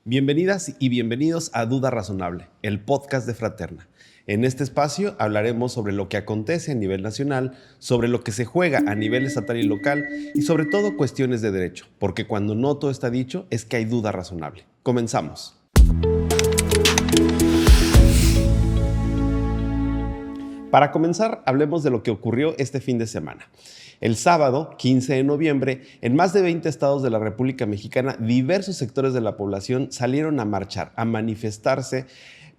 Bienvenidas y bienvenidos a Duda Razonable, el podcast de Fraterna. En este espacio hablaremos sobre lo que acontece a nivel nacional, sobre lo que se juega a nivel estatal y local y sobre todo cuestiones de derecho, porque cuando no todo está dicho es que hay duda razonable. Comenzamos. Para comenzar, hablemos de lo que ocurrió este fin de semana. El sábado, 15 de noviembre, en más de 20 estados de la República Mexicana, diversos sectores de la población salieron a marchar, a manifestarse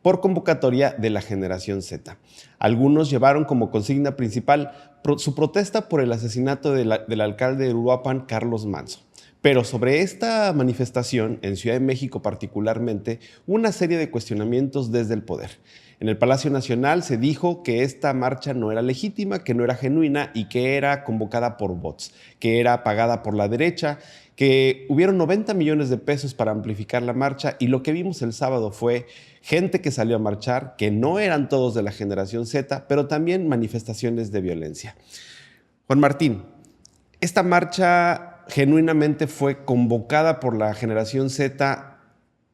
por convocatoria de la Generación Z. Algunos llevaron como consigna principal su protesta por el asesinato del alcalde de Uruapan, Carlos Manzo. Pero sobre esta manifestación, en Ciudad de México particularmente, una serie de cuestionamientos desde el poder. En el Palacio Nacional se dijo que esta marcha no era legítima, que no era genuina y que era convocada por bots, que era pagada por la derecha, que hubieron 90 millones de pesos para amplificar la marcha y lo que vimos el sábado fue gente que salió a marchar, que no eran todos de la Generación Z, pero también manifestaciones de violencia. Juan Martín, esta marcha genuinamente fue convocada por la Generación Z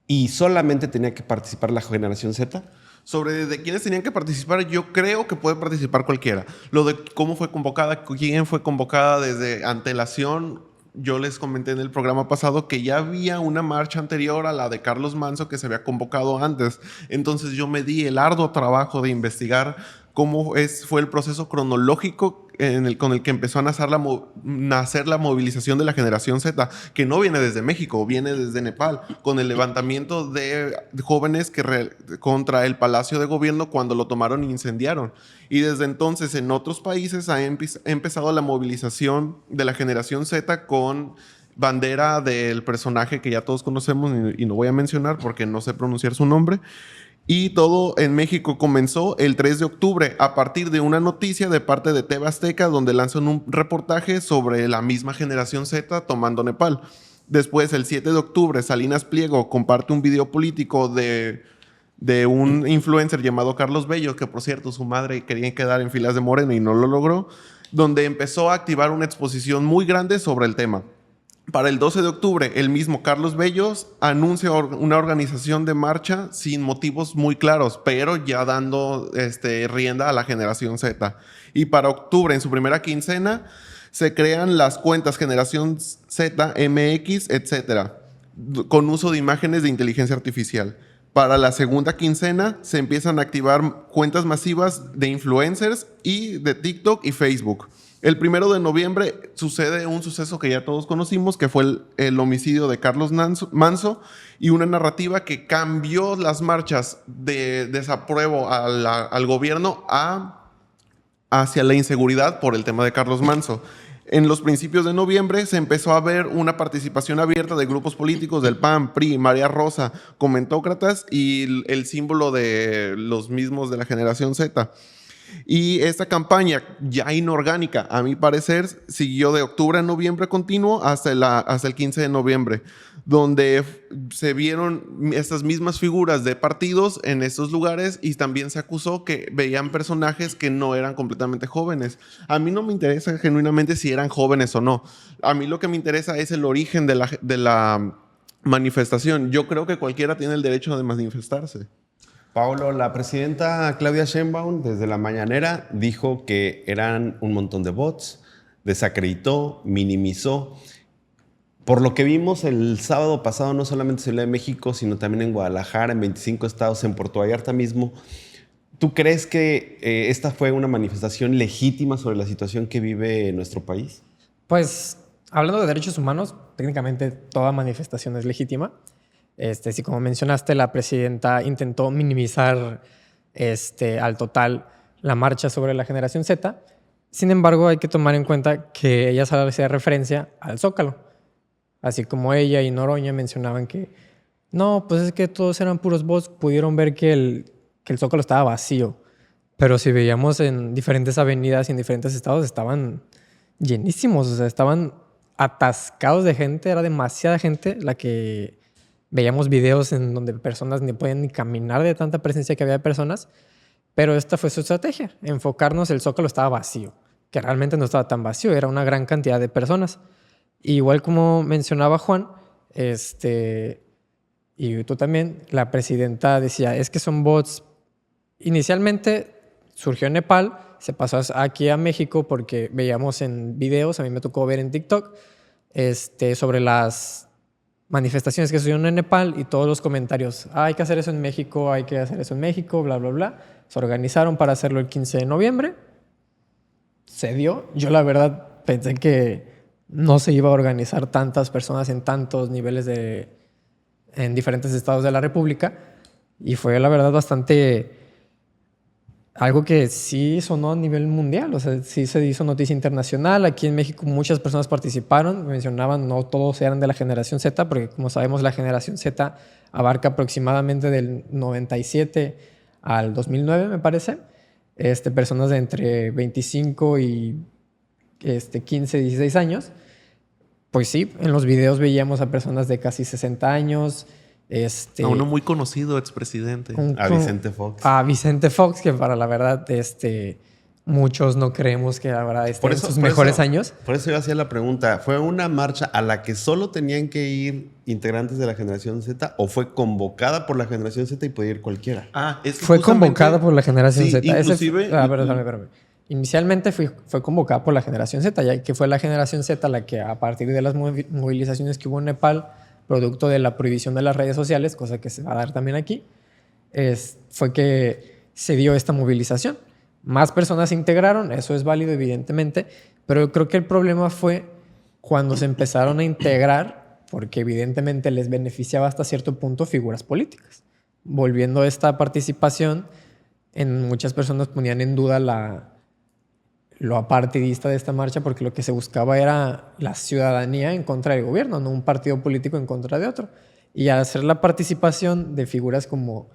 y solamente tenía que participar la Generación Z. Sobre de quiénes tenían que participar, yo creo que puede participar cualquiera. Lo de cómo fue convocada, quién fue convocada desde antelación, yo les comenté en el programa pasado que ya había una marcha anterior a la de Carlos Manzo que se había convocado antes. Entonces yo me di el arduo trabajo de investigar cómo fue el proceso cronológico con el que empezó a nacer la movilización de la Generación Z, que no viene desde México, viene desde Nepal, con el levantamiento de jóvenes contra el Palacio de Gobierno cuando lo tomaron e incendiaron. Y desde entonces en otros países ha empezado la movilización de la Generación Z con bandera del personaje que ya todos conocemos y no voy a mencionar porque no sé pronunciar su nombre. Y todo en México comenzó el 3 de octubre a partir de una noticia de parte de TV Azteca donde lanzan un reportaje sobre la misma Generación Z tomando Nepal. Después, el 7 de octubre, Salinas Pliego comparte un video político de un influencer llamado Carlos Bello, que por cierto su madre quería quedar en filas de Morena y no lo logró, donde empezó a activar una exposición muy grande sobre el tema. Para el 12 de octubre, el mismo Carlos Bellos anuncia una organización de marcha sin motivos muy claros, pero ya dando rienda a la Generación Z. Y para octubre, en su primera quincena, se crean las cuentas Generación Z, MX, etcétera, con uso de imágenes de inteligencia artificial. Para la segunda quincena, se empiezan a activar cuentas masivas de influencers y de TikTok y Facebook. El 1 de noviembre sucede un suceso que ya todos conocimos, que fue el homicidio de Carlos Manzo y una narrativa que cambió las marchas de desapruebo al gobierno hacia la inseguridad por el tema de Carlos Manzo. En los principios de noviembre se empezó a ver una participación abierta de grupos políticos del PAN, PRI, María Rosa, Comentócratas y el símbolo de los mismos de la Generación Z. Y esta campaña ya inorgánica, a mi parecer, siguió de octubre a noviembre continuo hasta el 15 de noviembre, donde se vieron estas mismas figuras de partidos en estos lugares y también se acusó que veían personajes que no eran completamente jóvenes. A mí no me interesa genuinamente si eran jóvenes o no. A mí lo que me interesa es el origen de la manifestación. Yo creo que cualquiera tiene el derecho de manifestarse. Paulo, la presidenta Claudia Sheinbaum desde la mañanera dijo que eran un montón de bots, desacreditó, minimizó. Por lo que vimos el sábado pasado, no solamente en Ciudad de México, sino también en Guadalajara, en 25 estados, en Puerto Vallarta mismo. ¿Tú crees que esta fue una manifestación legítima sobre la situación que vive nuestro país? Pues, hablando de derechos humanos, técnicamente toda manifestación es legítima. Sí, como mencionaste, la presidenta intentó minimizar al total la marcha sobre la Generación Z. Sin embargo, hay que tomar en cuenta que ella solo hacía referencia al Zócalo. Así como ella y Noroña mencionaban que no, pues es que todos eran puros bots, pudieron ver que el Zócalo estaba vacío. Pero si veíamos en diferentes avenidas y en diferentes estados, estaban llenísimos, o sea, estaban atascados de gente, era demasiada gente la que... Veíamos videos en donde personas ni podían ni caminar de tanta presencia que había de personas, pero esta fue su estrategia, enfocarnos, el Zócalo estaba vacío, que realmente no estaba tan vacío, era una gran cantidad de personas. Igual como mencionaba Juan, y tú también, la presidenta decía, es que son bots. Inicialmente surgió en Nepal, se pasó aquí a México porque veíamos en videos, a mí me tocó ver en TikTok, sobre las manifestaciones que sucedieron en Nepal y todos los comentarios, hay que hacer eso en México, hay que hacer eso en México, bla, bla, bla. Se organizaron para hacerlo el 15 de noviembre. Se dio. Yo la verdad pensé que no se iba a organizar tantas personas en tantos niveles en diferentes estados de la República y fue la verdad bastante algo que sí sonó a nivel mundial, o sea, sí se hizo noticia internacional. Aquí en México muchas personas participaron, mencionaban, no todos eran de la generación Z, porque como sabemos la generación Z abarca aproximadamente del 97 al 2009, me parece, personas de entre 25 y 15, 16 años. Pues sí, en los videos veíamos a personas de casi 60 años. A uno muy conocido expresidente. A Vicente Fox. A Vicente Fox, que para la verdad, muchos no creemos que la verdad esté en sus mejores años. Por eso yo hacía la pregunta, ¿fue una marcha a la que solo tenían que ir integrantes de la generación Z o fue convocada por la generación Z y podía ir cualquiera? Fue convocada por la generación Z. Inclusive... Espérame. Inicialmente fue convocada por la generación Z, ya que fue la generación Z la que a partir de las movilizaciones que hubo en Nepal, producto de la prohibición de las redes sociales, cosa que se va a dar también aquí, fue que se dio esta movilización. Más personas se integraron, eso es válido evidentemente, pero yo creo que el problema fue cuando se empezaron a integrar, porque evidentemente les beneficiaba hasta cierto punto figuras políticas. Volviendo a esta participación, muchas personas ponían en duda lo apartidista de esta marcha, porque lo que se buscaba era la ciudadanía en contra del gobierno, no un partido político en contra de otro. Y al hacer la participación de figuras como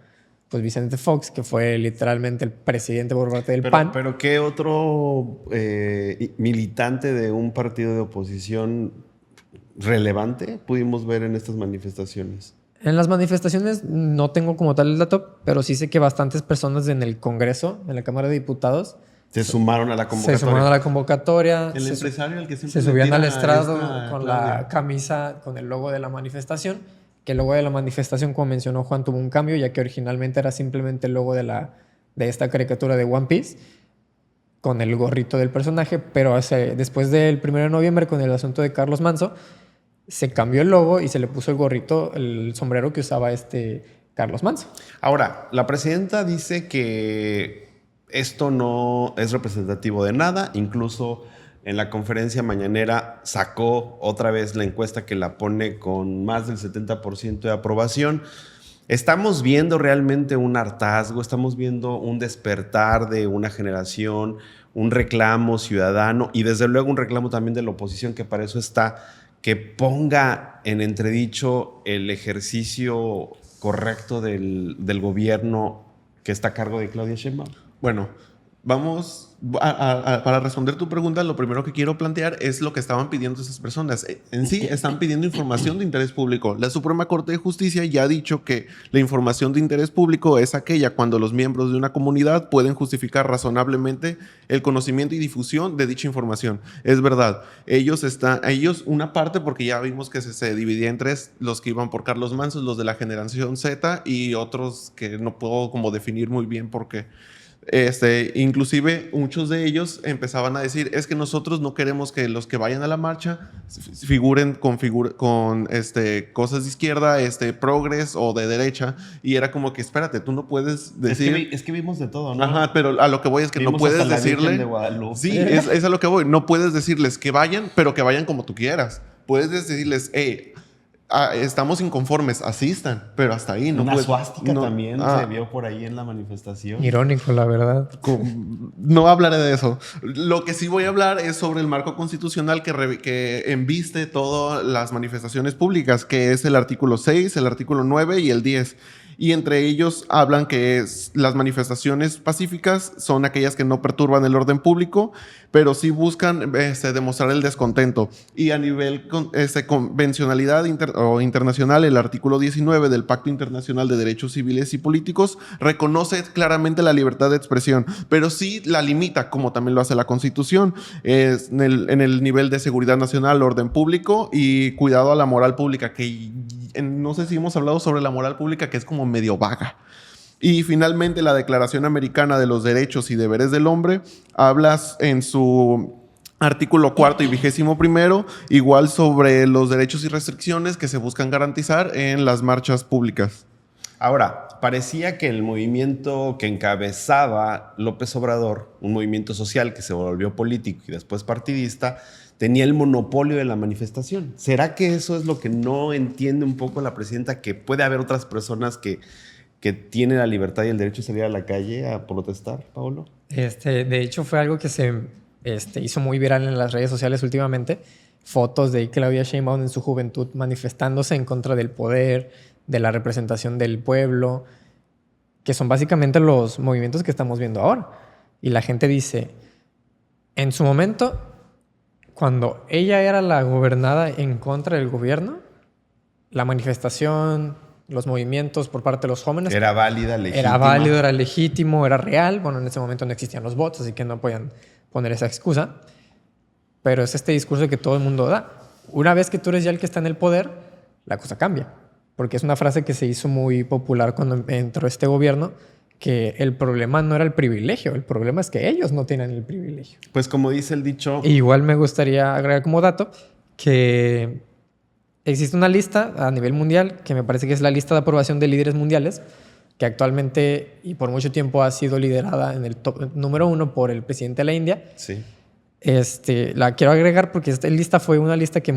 pues, Vicente Fox, que fue literalmente el presidente por parte del PAN. Pero ¿qué otro militante de un partido de oposición relevante pudimos ver en estas manifestaciones? En las manifestaciones no tengo como tal el dato, pero sí sé que bastantes personas en el Congreso, en la Cámara de Diputados, se sumaron a la convocatoria. Se sumaron a la convocatoria. El empresario, el que siempre se subían al estrado con la camisa, con el logo de la manifestación. Que el logo de la manifestación, como mencionó Juan, tuvo un cambio, ya que originalmente era simplemente el logo de esta caricatura de One Piece, con el gorrito del personaje. Pero después del 1 de noviembre, con el asunto de Carlos Manzo, se cambió el logo y se le puso el gorrito, el sombrero que usaba Carlos Manzo. Ahora, la presidenta dice que esto no es representativo de nada. Incluso en la conferencia mañanera sacó otra vez la encuesta que la pone con más del 70% de aprobación. Estamos viendo realmente un hartazgo, estamos viendo un despertar de una generación, un reclamo ciudadano y desde luego un reclamo también de la oposición, que para eso está, que ponga en entredicho el ejercicio correcto del gobierno que está a cargo de Claudia Sheinbaum. Bueno, vamos para responder tu pregunta. Lo primero que quiero plantear es lo que estaban pidiendo esas personas. En sí, están pidiendo información de interés público. La Suprema Corte de Justicia ya ha dicho que la información de interés público es aquella cuando los miembros de una comunidad pueden justificar razonablemente el conocimiento y difusión de dicha información. Es verdad, ellos una parte, porque ya vimos que se dividía en tres: los que iban por Carlos Manzo, los de la generación Z y otros que no puedo como definir muy bien por qué. Inclusive muchos de ellos empezaban a decir, es que nosotros no queremos que los que vayan a la marcha figuren con cosas de izquierda, progres o de derecha, y era como que espérate, tú no puedes decir... Es que vimos de todo, ¿no? Ajá, pero a lo que voy es que no puedes decirle... Sí, es a lo que voy. No puedes decirles que vayan, pero que vayan como tú quieras. Puedes decirles, estamos inconformes, asistan, pero hasta ahí no puedes. Una suástica también se vio por ahí en la manifestación. Irónico, la verdad. No hablaré de eso. Lo que sí voy a hablar es sobre el marco constitucional que embiste todas las manifestaciones públicas, que es el artículo 6, el artículo 9 y el 10. Y entre ellos hablan que las manifestaciones pacíficas son aquellas que no perturban el orden público, pero sí buscan demostrar el descontento. Y a nivel convencionalidad internacional, el artículo 19 del Pacto Internacional de Derechos Civiles y Políticos reconoce claramente la libertad de expresión, pero sí la limita, como también lo hace la Constitución, en el nivel de seguridad nacional, orden público y cuidado a la moral pública, que no sé si hemos hablado sobre la moral pública, que es como medio vaga. Y finalmente la Declaración Americana de los Derechos y Deberes del Hombre habla en su artículo 4 y 21º igual sobre los derechos y restricciones que se buscan garantizar en las marchas públicas. Ahora, parecía que el movimiento que encabezaba López Obrador, un movimiento social que se volvió político y después partidista, tenía el monopolio de la manifestación. ¿Será que eso es lo que no entiende un poco la presidenta, que puede haber otras personas que tienen la libertad y el derecho de salir a la calle a protestar, Paolo? De hecho, fue algo que se hizo muy viral en las redes sociales últimamente. Fotos de Claudia Sheinbaum en su juventud manifestándose en contra del poder, de la representación del pueblo, que son básicamente los movimientos que estamos viendo ahora. Y la gente dice, en su momento, cuando ella era la gobernada en contra del gobierno, la manifestación, los movimientos por parte de los jóvenes... Era válida, legítima. Era válido, era legítimo, era real. Bueno, en ese momento no existían los bots, así que no podían poner esa excusa. Pero es este discurso que todo el mundo da. Una vez que tú eres ya el que está en el poder, la cosa cambia. Porque es una frase que se hizo muy popular cuando entró este gobierno, que el problema no era el privilegio, el problema es que ellos no tienen el privilegio. Pues como dice el dicho... Igual me gustaría agregar como dato que existe una lista a nivel mundial, que me parece que es la lista de aprobación de líderes mundiales, que actualmente y por mucho tiempo ha sido liderada en el top número 1 por el presidente de la India. Sí. La quiero agregar porque esta lista fue una lista que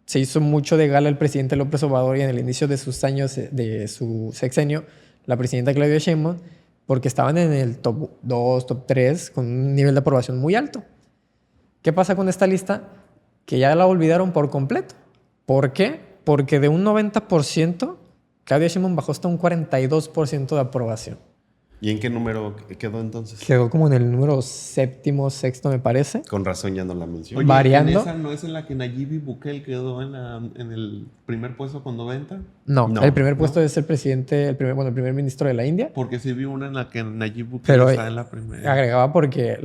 se hizo mucho de gala el presidente López Obrador y en el inicio de sus años de su sexenio, la presidenta Claudia Sheinbaum, porque estaban en el top 2, top 3, con un nivel de aprobación muy alto. ¿Qué pasa con esta lista? Que ya la olvidaron por completo. ¿Por qué? Porque de un 90%, Claudia Sheinbaum bajó hasta un 42% de aprobación. ¿Y en qué número quedó entonces? Quedó como en el número 7º, 6º, me parece. Con razón ya no la menciono. Oye, Variando. ¿en esa no es en la que Nayib Bukele quedó en el primer puesto con 90? No, No, el primer puesto es el presidente, el primer ministro de la India. Porque sí vi una en la que Nayib Bukele Pero está en la primera. agregaba porque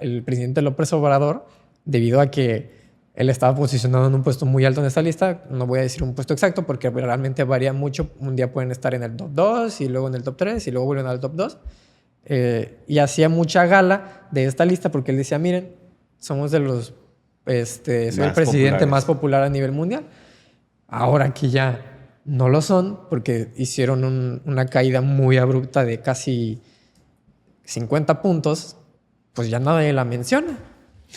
el presidente López Obrador, debido a que él estaba posicionado en un puesto muy alto en esta lista, no voy a decir un puesto exacto porque realmente varía mucho. Un día pueden estar en el top 2 y luego en el top 3 y luego vuelven al top 2. Y hacía mucha gala de esta lista porque él decía, miren, somos de los... soy el presidente populares. más popular a nivel mundial. Ahora que ya no lo son porque hicieron una caída muy abrupta de casi 50 puntos, pues ya nadie la menciona.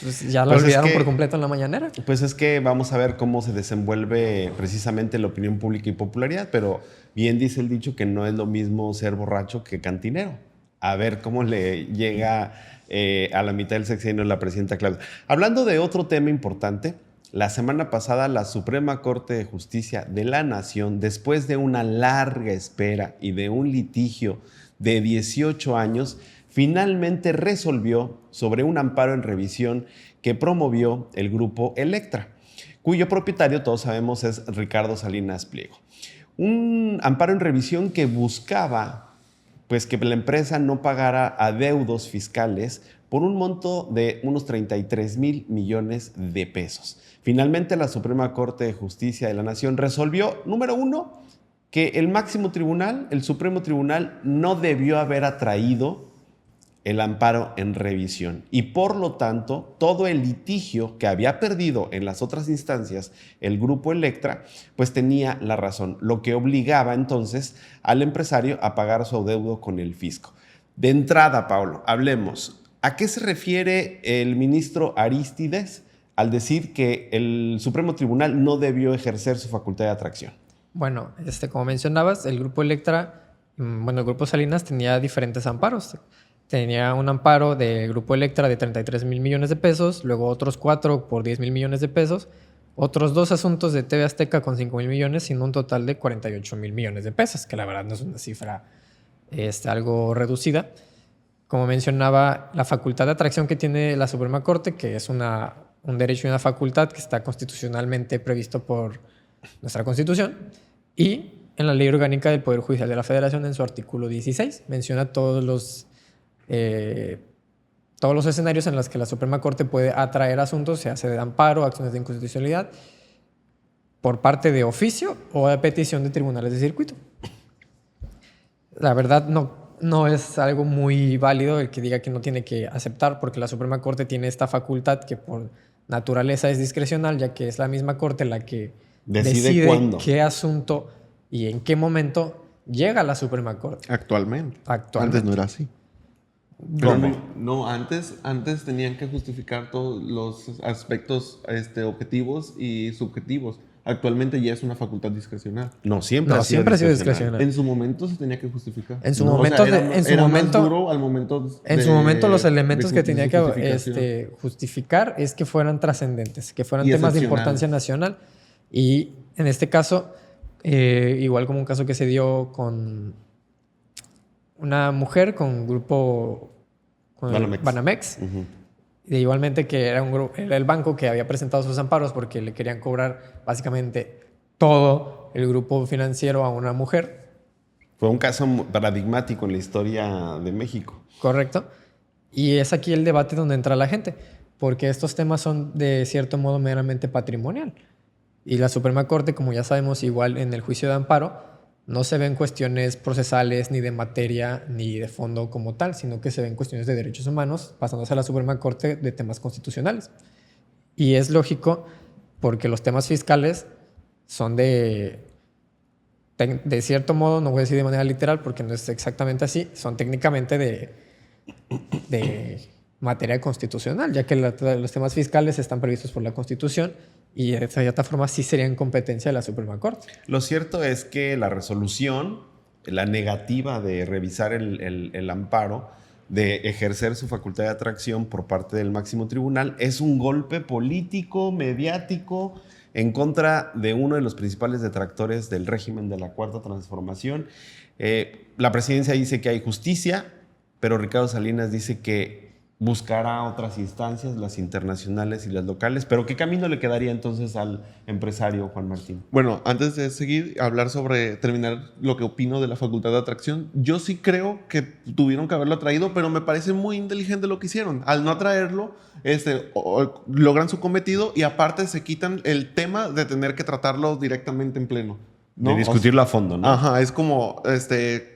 Pues ya la Pues es olvidaron que- por completo en la mañanera. Pues es que vamos a ver cómo se desenvuelve precisamente la opinión pública y popularidad, pero bien dice el dicho que no es lo mismo ser borracho que cantinero. A ver cómo le llega a la mitad del sexenio la presidenta Claudia. Hablando de otro tema importante, la semana pasada la Suprema Corte de Justicia de la Nación, después de una larga espera y de un litigio de 18 años, finalmente resolvió sobre un amparo en revisión que promovió el grupo Electra, cuyo propietario, todos sabemos, es Ricardo Salinas Pliego. Un amparo en revisión que buscaba pues, que la empresa no pagara adeudos fiscales por un monto de unos 33,000 millones de pesos. Finalmente, la Suprema Corte de Justicia de la Nación resolvió, número 1, que el máximo tribunal, el Supremo Tribunal, no debió haber atraído el amparo en revisión y por lo tanto todo el litigio que había perdido en las otras instancias el grupo Electra pues tenía la razón, lo que obligaba entonces al empresario a pagar su adeudo con el fisco. De entrada, Paulo, hablemos. ¿A qué se refiere el ministro Arístides al decir que el Supremo Tribunal no debió ejercer su facultad de atracción? Bueno, como mencionabas, el grupo Electra, el grupo Salinas tenía diferentes amparos. Tenía un amparo del grupo Electra de 33,000 millones de pesos, luego otros 4 por 10,000 millones de pesos, otros 2 asuntos de TV Azteca con 5,000 millones, siendo un total de 48,000 millones de pesos, que la verdad no es una cifra algo reducida. Como mencionaba, la facultad de atracción que tiene la Suprema Corte, que es un derecho y una facultad que está constitucionalmente previsto por nuestra Constitución, y en la Ley Orgánica del Poder Judicial de la Federación, en su artículo 16, menciona todos los escenarios en los que la Suprema Corte puede atraer asuntos, se hace de amparo, acciones de inconstitucionalidad. por parte de oficio o a petición de tribunales de circuito. La verdad no es algo muy válido el que diga que no tiene que aceptar, porque la Suprema Corte tiene esta facultad que por naturaleza es discrecional, ya que es la misma Corte la que decide cuándo, qué asunto y en qué momento llega a la Suprema Corte. Actualmente. Actualmente. Antes no era así. Pero ¿Cómo? no, antes tenían que justificar todos los aspectos objetivos y subjetivos. Actualmente ya es una facultad discrecional. No, siempre No, ha sido siempre ha sido discrecional. discrecional. En su momento se tenía que justificar. En su ¿no? momento, O sea, era más momento, duro al momento en su de- momento los elementos de que tenía que justificación. justificar es que fueran trascendentes, que fueran Y temas de excepcionales. importancia nacional. Y en este caso, igual como un caso que se dio con una mujer con grupo con el Banamex. Banamex, Ujú. y igualmente que era era el banco que había presentado sus amparos porque le querían cobrar básicamente todo el grupo financiero a una mujer. Fue un caso paradigmático en la historia de México. Correcto. Y es aquí el debate donde entra la gente, porque estos temas son de cierto modo meramente patrimonial. Y la Suprema Corte, como ya sabemos, igual en el juicio de amparo, no se ven cuestiones procesales ni de materia ni de fondo como tal, sino que se ven cuestiones de derechos humanos pasándose a la Suprema Corte de temas constitucionales. Y es lógico porque los temas fiscales son de cierto modo, no voy a decir de manera literal porque no es exactamente así, son técnicamente de materia constitucional, ya que los temas fiscales están previstos por la Constitución y de cierta forma sí serían competencia de la Suprema Corte. Lo cierto es que la resolución, la negativa de revisar el amparo, de ejercer su facultad de atracción por parte del máximo tribunal, es un golpe político, mediático, en contra de uno de los principales detractores del régimen de la Cuarta Transformación. La presidencia dice que hay justicia, pero Ricardo Salinas dice que buscará otras instancias, las internacionales y las locales. Pero ¿qué camino le quedaría entonces al empresario Juan Martín? Bueno, antes de seguir, terminar lo que opino de la facultad de atracción, yo sí creo que tuvieron que haberlo traído, pero me parece muy inteligente lo que hicieron. Al no traerlo, logran su cometido y aparte se quitan el tema de tener que tratarlo directamente en pleno, ¿no? De discutirlo a fondo, ¿no? Ajá, es como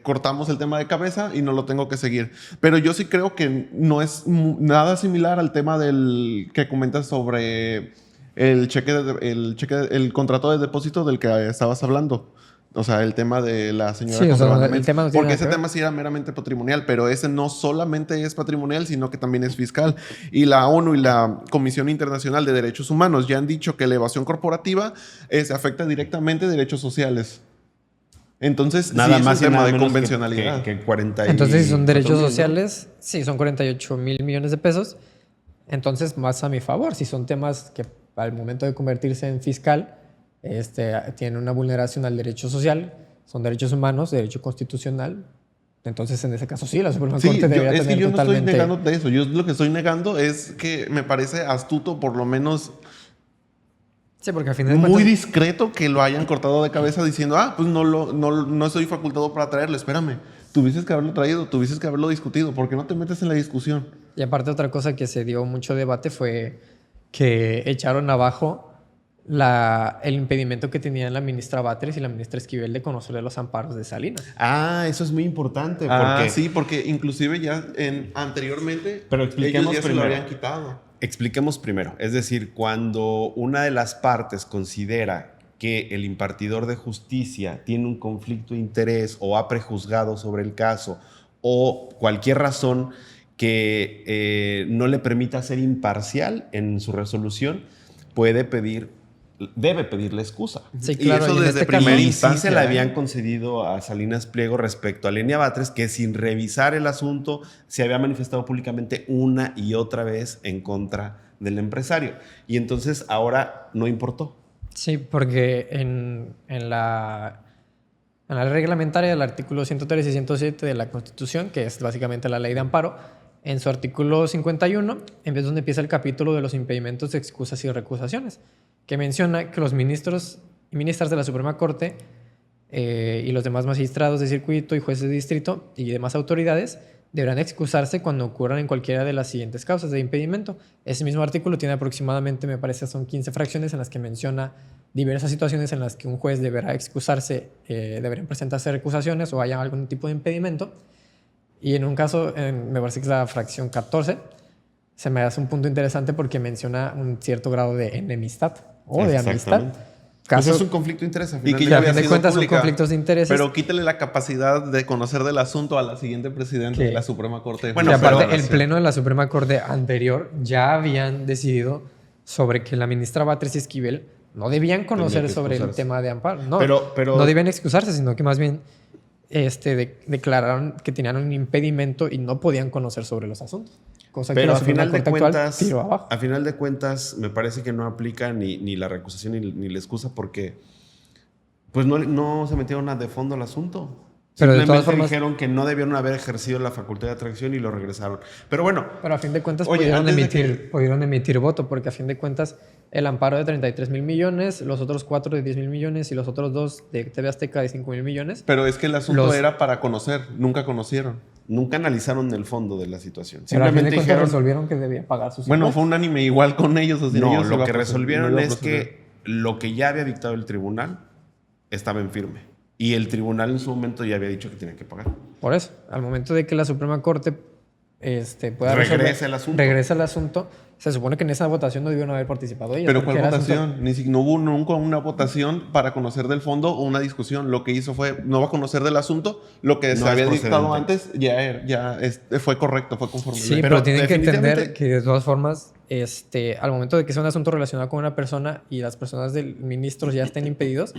cortamos el tema de cabeza y no lo tengo que seguir. Pero yo sí creo que no es nada similar al tema del que comentas sobre el contrato de depósito del que estabas hablando. O sea, el tema de la señora Sí, o sea, Banamex. el tema no tiene Porque nada ese que ver. tema sí era meramente patrimonial, pero ese no solamente es patrimonial, sino que también es fiscal. Y la ONU y la Comisión Internacional de Derechos Humanos ya han dicho que la evasión corporativa se afecta directamente a derechos sociales. Entonces, Nada sí, más es un y tema nada de menos convencionalidad. que 40 Entonces, si son derechos 4,000, ¿no? sociales, sí, son 48,000 millones de pesos. Entonces, más a mi favor, si son temas que al momento de convertirse en fiscal, tienen una vulneración al derecho social, son derechos humanos, derecho constitucional. Entonces, en ese caso, sí, la Suprema Sí, Corte debería es que tener yo no estoy totalmente... negando de eso. Yo lo que estoy negando es que me parece astuto, por lo menos Sí, porque al final de muy cuentas... discreto, que lo hayan cortado de cabeza diciendo, pues no estoy facultado para traerlo. Espérame, tuvieses que haberlo traído, tuvieses que haberlo discutido. ¿Por qué no te metes en la discusión? Y aparte otra cosa que se dio mucho debate fue que echaron abajo el impedimento que tenían la ministra Batres y la ministra Esquivel de conocerle los amparos de Salinas. Ah, eso es muy importante. Porque Sí, porque inclusive ya anteriormente Pero expliquemos ellos ya se primero. lo habían quitado. Expliquemos primero. Es decir, cuando una de las partes considera que el impartidor de justicia tiene un conflicto de interés o ha prejuzgado sobre el caso o cualquier razón que no le permita ser imparcial en su resolución, debe pedirle excusa. Sí, Y claro. eso y en desde este caso- primera Y sí instancia, se le ¿eh? habían concedido a Salinas Pliego respecto a Lenia Batres, que sin revisar el asunto se había manifestado públicamente una y otra vez en contra del empresario. Y entonces ahora no importó. Sí, porque en la reglamentaria del artículo 103 y 107 de la Constitución, que es básicamente la ley de amparo, en su artículo 51, es donde empieza el capítulo de los impedimentos, excusas y recusaciones, que menciona que los ministros y ministras de la Suprema Corte y los demás magistrados de circuito y jueces de distrito y demás autoridades deberán excusarse cuando ocurran en cualquiera de las siguientes causas de impedimento. Ese mismo artículo tiene aproximadamente, me parece, son 15 fracciones en las que menciona diversas situaciones en las que un juez deberá excusarse, deberían presentarse recusaciones o haya algún tipo de impedimento. Y en un caso, me parece que es la fracción 14, se me hace un punto interesante porque menciona un cierto grado de enemistad o de amistad. Exactamente. Pues es un conflicto de interés. Y que Y ya a había fin de sido cuentas son pública. conflictos de intereses. Pero quítale la capacidad de conocer del asunto a la siguiente presidenta de la Suprema Corte de Bueno, y Justicia. aparte, pero- el Pleno de la Suprema Corte anterior ya habían decidido sobre que la ministra Batres y Esquivel no debían conocer que sobre el excusarse. tema de amparo. No, Pero- no debían excusarse, sino que más bien declararon que tenían un impedimento y no podían conocer sobre los asuntos. Cosa que Pero la a Suprema final de Corte actual cuentas, tiró abajo. a final de cuentas, me parece que no aplica ni la recusación ni la excusa porque pues no se metieron de fondo al asunto. Pero de Simplemente todas formas- dijeron que no debieron haber ejercido la facultad de atracción y lo regresaron. Pero bueno, Pero a fin de cuentas Oye, pudieron antes de emitir voto, porque a fin de cuentas el amparo de 33,000 millones, los otros 4 de 10,000 millones y los otros 2 de TV Azteca de 5,000 millones. Pero es que el asunto Los- era para conocer, nunca conocieron. nunca analizaron el fondo de la situación. Pero a fin de Simplemente cuentas dijeron, resolvieron que debía pagar sus Bueno, impuestos. fue unánime igual con ellos. O sea, no, ellos lo iba que a proceder, resolvieron no iba a es proceder. que lo que ya había dictado el tribunal estaba en firme. Y el tribunal en su momento ya había dicho que tenía que pagar. Por eso, al momento de que la Suprema Corte pueda Regrese el asunto. regresa el asunto, se supone que en esa votación no debieron haber participado ellos. Pero porque ¿cuál era asunto- votación? No hubo nunca una votación para conocer del fondo o una discusión. Lo que hizo fue no va a conocer del asunto. Lo que No se es había dictado procedente. antes fue correcto, fue conforme. Sí, a ley. pero Pero tienen que entender definitivamente- que de todas formas, al momento de que sea un asunto relacionado con una persona y las personas del ministro ya estén impedidos,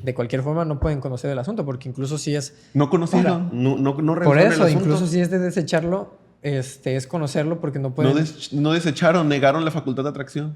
de cualquier forma no pueden conocer el asunto, porque incluso si es... No conocieron. No Por revisaron el eso, asunto. incluso si es de desecharlo, es conocerlo porque no pueden... No desecharon, negaron la facultad de atracción.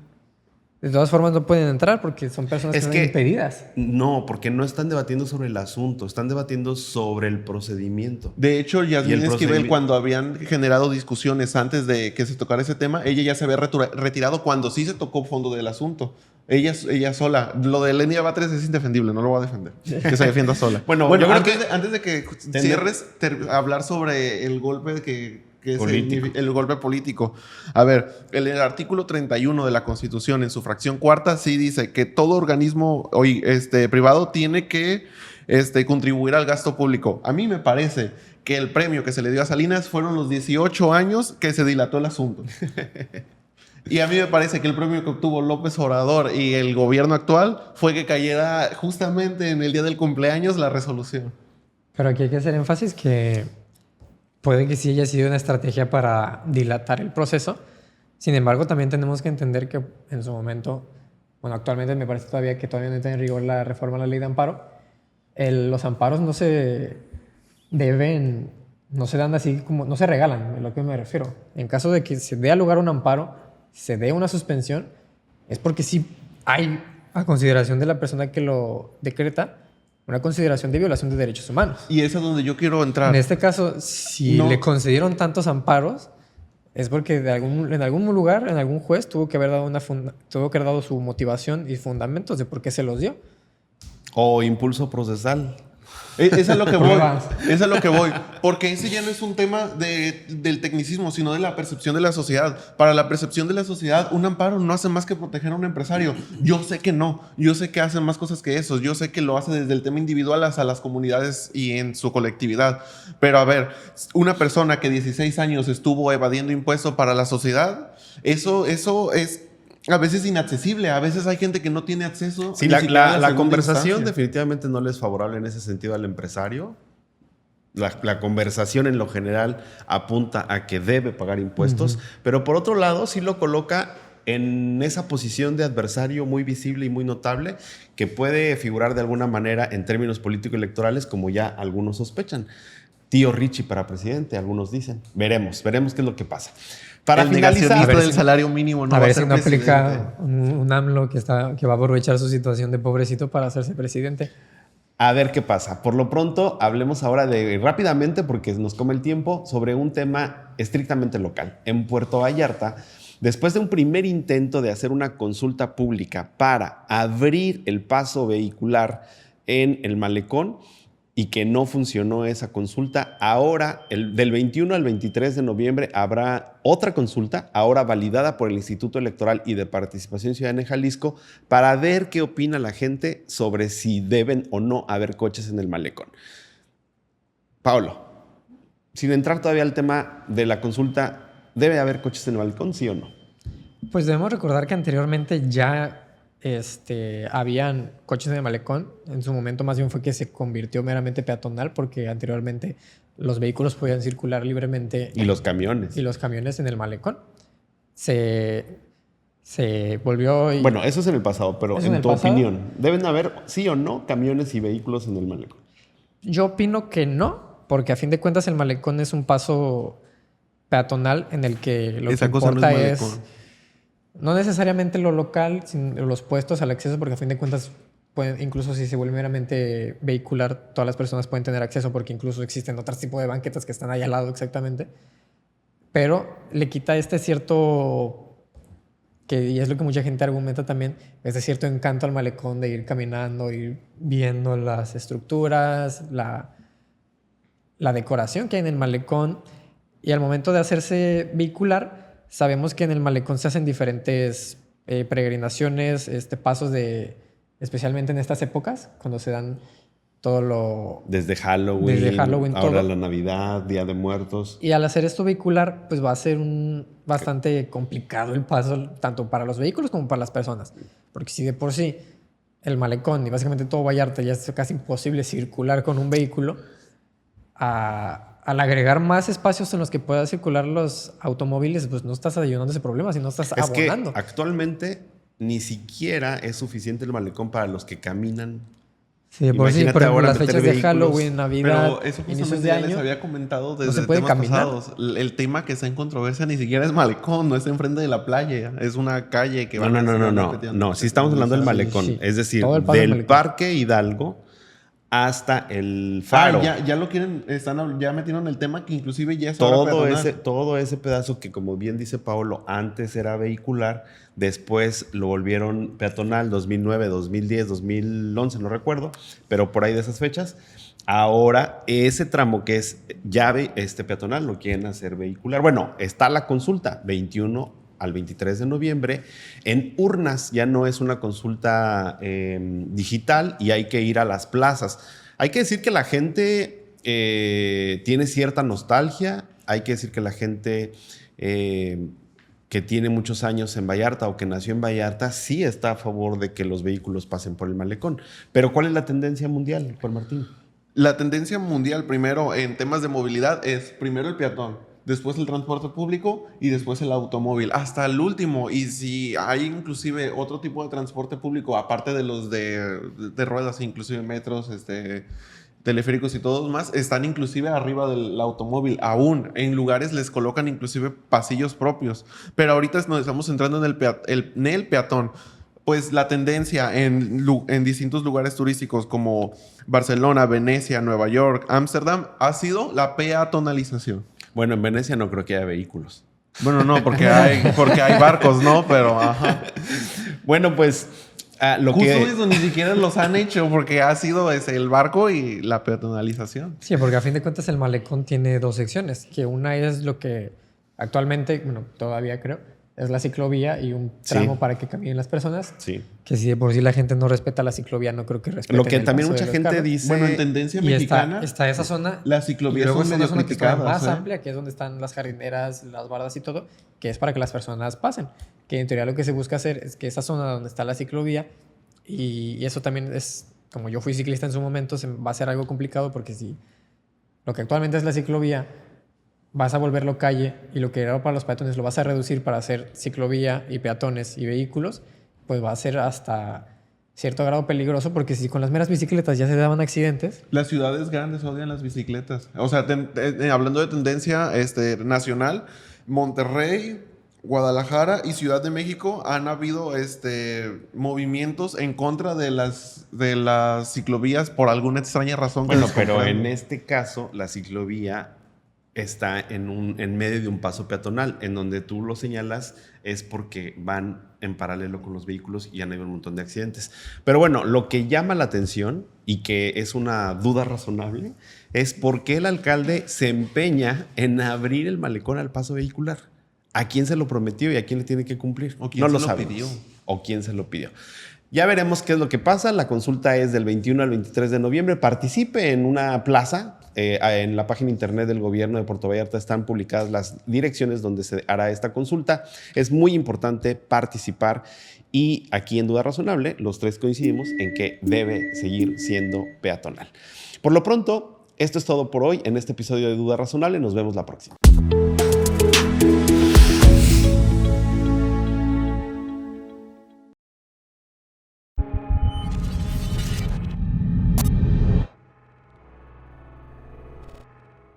De todas formas no pueden entrar porque son personas Es que que- están impedidas. No, porque no están debatiendo sobre el asunto, están debatiendo sobre el procedimiento. De hecho, Y Yasmín el Esquivel, procedimiento- cuando habían generado discusiones antes de que se tocara ese tema, ella ya se había retirado cuando sí se tocó fondo del asunto. Ella sola. Lo de Lenia Batres es indefendible, no lo voy a defender. Que se defienda sola. Bueno, yo creo antes de que Tener- cierres, hablar sobre el golpe que es Político. el golpe político. A ver, el artículo 31 de la Constitución, en su fracción cuarta, sí dice que todo organismo privado tiene que contribuir al gasto público. A mí me parece que el premio que se le dio a Salinas fueron los 18 años que se dilató el asunto. Y a mí me parece que el premio que obtuvo López Obrador y el gobierno actual fue que cayera justamente en el día del cumpleaños la resolución. Pero aquí hay que hacer énfasis que puede que sí haya sido una estrategia para dilatar el proceso. Sin embargo, también tenemos que entender que en su momento, bueno, actualmente me parece todavía que todavía no está en rigor la reforma a la ley de amparo. Los amparos no se deben, no se dan así como, no se regalan, es lo que me refiero. En caso de que se dé lugar a un amparo, se dé una suspensión, es porque sí hay, a consideración de la persona que lo decreta, una consideración de violación de derechos humanos. Y es a donde yo quiero entrar. En este caso, si No. le concedieron tantos amparos, es porque en algún lugar, en algún juez, tuvo que haber dado su motivación y fundamentos de por qué se los dio. O impulso procesal. Es a lo que voy. Pruebas. Es a lo que voy. Porque ese ya no es un tema del tecnicismo, sino de la percepción de la sociedad. Para la percepción de la sociedad, un amparo no hace más que proteger a un empresario. Yo sé que no. Yo sé que hace más cosas que eso. Yo sé que lo hace desde el tema individual hasta las comunidades y en su colectividad. Pero a ver, una persona que 16 años estuvo evadiendo impuestos para la sociedad, eso es a veces inaccesible. A veces hay gente que no tiene acceso. Sí, ni la siquiera a la segunda conversación instancia. definitivamente no le es favorable en ese sentido al empresario. La conversación en lo general apunta a que debe pagar impuestos, pero por otro lado sí lo coloca en esa posición de adversario muy visible y muy notable que puede figurar de alguna manera en términos político-electorales como ya algunos sospechan. Tío Richie para presidente, algunos dicen. Veremos qué es lo que pasa. Para el finalizar, negacionista a ver del si- salario mínimo no a va ver a si ser no presidente. aplica un AMLO que va a aprovechar su situación de pobrecito para hacerse presidente. a ver qué pasa. Por lo pronto, hablemos ahora rápidamente, porque nos come el tiempo, sobre un tema estrictamente local. En Puerto Vallarta, después de un primer intento de hacer una consulta pública para abrir el paso vehicular en el malecón, y que no funcionó esa consulta. Ahora, del 21 al 23 de noviembre, habrá otra consulta, ahora validada por el Instituto Electoral y de Participación Ciudadana en Jalisco, para ver qué opina la gente sobre si deben o no haber coches en el malecón. Pablo, sin entrar todavía al tema de la consulta, ¿debe haber coches en el malecón, sí o no? Pues debemos recordar que anteriormente ya habían coches en el malecón. En su momento más bien fue que se convirtió meramente peatonal, porque anteriormente los vehículos podían circular libremente. Y los camiones. Y los camiones en el malecón. Se volvió... Bueno, eso es en el pasado, pero en tu opinión, ¿deben haber, sí o no, camiones y vehículos en el malecón? Yo opino que no, porque a fin de cuentas el malecón es un paso peatonal en el que lo Esa que cosa importa no es malecón. no necesariamente lo local, sino los puestos al acceso, porque a fin de cuentas, incluso si se vuelve meramente vehicular, todas las personas pueden tener acceso, porque incluso existen otros tipos de banquetas que están ahí al lado exactamente. Pero le quita este cierto, y es lo que mucha gente argumenta también, este cierto encanto al malecón de ir caminando, ir viendo las estructuras, la decoración que hay en el malecón. Y al momento de hacerse vehicular, sabemos que en el malecón se hacen diferentes peregrinaciones, pasos especialmente en estas épocas, cuando se dan todo lo... Desde Halloween, ahora todo. la Navidad, Día de Muertos. Y al hacer esto vehicular, pues va a ser bastante complicado el paso, tanto para los vehículos como para las personas. Porque si de por sí el malecón y básicamente todo Vallarta ya es casi imposible circular con un vehículo, al agregar más espacios en los que puedan circular los automóviles, pues no estás ayudando ese problema, sino estás abonando. Es que actualmente ni siquiera es suficiente el malecón para los que caminan. Sí, por sí, por ejemplo, las fechas de Halloween, Navidad, pero eso inicios de ya año, les había comentado desde no se puede temas caminar. pasados. El tema que está en controversia ni siquiera es malecón, no está enfrente de la playa, es una calle que van No, sí estamos hablando del malecón, Sí. Es decir, Todo el del Parque Hidalgo hasta el faro. Ya lo quieren, ya metieron el tema que inclusive ya es ahora peatonal. Todo ese pedazo que, como bien dice Paolo, antes era vehicular, después lo volvieron peatonal, 2009, 2010, 2011, no recuerdo, pero por ahí de esas fechas. Ahora ese tramo que es llave peatonal lo quieren hacer vehicular. Bueno, está la consulta, 21 al 23 de noviembre, en urnas. Ya no es una consulta digital y hay que ir a las plazas. Hay que decir que la gente tiene cierta nostalgia, hay que decir que la gente que tiene muchos años en Vallarta o que nació en Vallarta sí está a favor de que los vehículos pasen por el malecón. Pero ¿cuál es la tendencia mundial, Juan Martín? La tendencia mundial primero en temas de movilidad es primero el peatón, después el transporte público y después el automóvil, hasta el último. Y si hay inclusive otro tipo de transporte público, aparte de los de ruedas, inclusive metros, teleféricos y todos más, están inclusive arriba del automóvil. Aún en lugares les colocan inclusive pasillos propios. Pero ahorita nos estamos entrando en el peatón. Pues la tendencia en distintos lugares turísticos como Barcelona, Venecia, Nueva York, Ámsterdam, ha sido la peatonalización. Bueno, en Venecia no creo que haya vehículos. Bueno, no, porque hay barcos, ¿no? Pero, ajá. Bueno, pues Justo eso ni siquiera los han hecho porque ha sido el barco y la peatonalización. Sí, porque a fin de cuentas el malecón tiene dos secciones, que una es lo que actualmente, bueno, todavía creo, es la ciclovía y un tramo para que caminen las personas. Sí. Que si de por sí la gente no respeta la ciclovía, no creo que respete. Lo que también mucha gente dice... Bueno, en tendencia mexicana... Está esa zona. Las ciclovías son medio zona que está criticadas, más amplia, que es donde están las jardineras, las bardas y todo, que es para que las personas pasen. Que en teoría lo que se busca hacer es que esa zona donde está la ciclovía, y eso también es, como yo fui ciclista en su momento, va a ser algo complicado porque si lo que actualmente es la ciclovía vas a volverlo calle y lo que era para los peatones lo vas a reducir para hacer ciclovía y peatones y vehículos, pues va a ser hasta cierto grado peligroso, porque si con las meras bicicletas ya se daban accidentes. Las ciudades grandes odian las bicicletas. O sea, hablando de tendencia nacional, Monterrey, Guadalajara y Ciudad de México han habido movimientos en contra de las ciclovías por alguna extraña razón. Bueno, pero en este caso la ciclovía está en medio de un paso peatonal, en donde tú lo señalas es porque van en paralelo con los vehículos y han habido un montón de accidentes. Pero bueno, lo que llama la atención y que es una duda razonable es por qué el alcalde se empeña en abrir el malecón al paso vehicular. ¿A quién se lo prometió y a quién le tiene que cumplir? ¿O quién no se lo lo sabemos. pidió? ¿O quién se lo pidió? Ya veremos qué es lo que pasa. La consulta es del 21 al 23 de noviembre. Participe en una plaza. En la página internet del gobierno de Puerto Vallarta están publicadas las direcciones donde se hará esta consulta. Es muy importante participar y aquí en Duda Razonable los tres coincidimos en que debe seguir siendo peatonal. Por lo pronto, esto es todo por hoy en este episodio de Duda Razonable. Nos vemos la próxima.